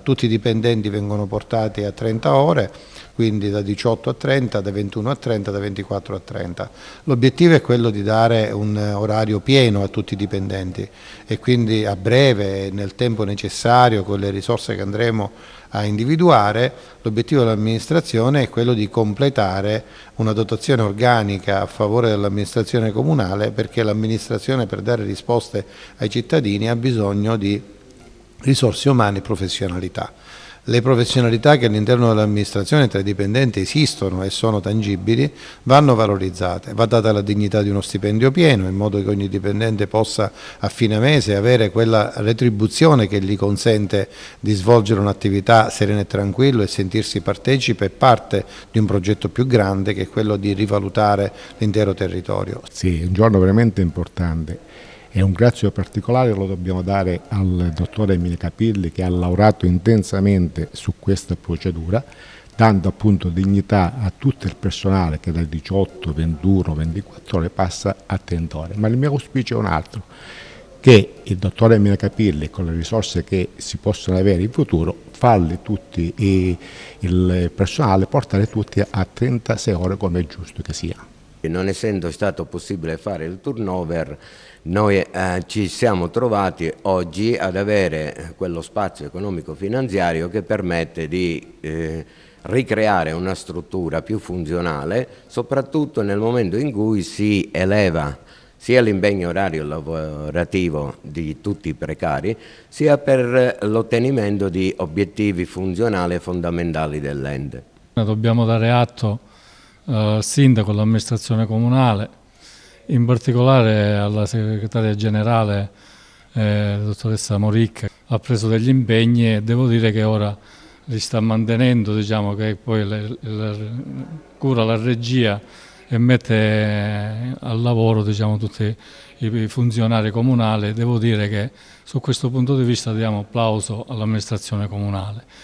Tutti i dipendenti vengono portati a 30 ore, quindi da 18 a 30, da 21 a 30, da 24 a 30. L'obiettivo è quello di dare un orario pieno a tutti i dipendenti e quindi a breve, nel tempo necessario, con le risorse che andremo a individuare, l'obiettivo dell'amministrazione è quello di completare una dotazione organica a favore dell'amministrazione comunale, perché l'amministrazione, per dare risposte ai cittadini, ha bisogno di risorse umane e professionalità. Le professionalità che all'interno dell'amministrazione tra i dipendenti esistono e sono tangibili vanno valorizzate, va data la dignità di uno stipendio pieno in modo che ogni dipendente possa a fine mese avere quella retribuzione che gli consente di svolgere un'attività serena e tranquillo e sentirsi partecipe e parte di un progetto più grande, che è quello di rivalutare l'intero territorio. Sì, è un giorno veramente importante. E un grazie particolare lo dobbiamo dare al dottore Emile Capilli, che ha lavorato intensamente su questa procedura, dando appunto dignità a tutto il personale che dal 18, 21, 24 ore passa a 30 ore. Ma il mio auspicio è un altro, che il dottore Emile Capilli, con le risorse che si possono avere in futuro, farli tutti il personale, portare tutti a 36 ore come è giusto che sia. Non essendo stato possibile fare il turnover, noi ci siamo trovati oggi ad avere quello spazio economico-finanziario che permette di ricreare una struttura più funzionale, soprattutto nel momento in cui si eleva sia l'impegno orario lavorativo di tutti i precari, sia per l'ottenimento di obiettivi funzionali e fondamentali dell'ente. Dobbiamo dare atto al sindaco, all'amministrazione comunale, in particolare alla segretaria generale, dottoressa Moricca, ha preso degli impegni e devo dire che ora li sta mantenendo, diciamo che poi cura la regia e mette al lavoro, diciamo, tutti i funzionari comunali. Devo dire che su questo punto di vista diamo applauso all'amministrazione comunale.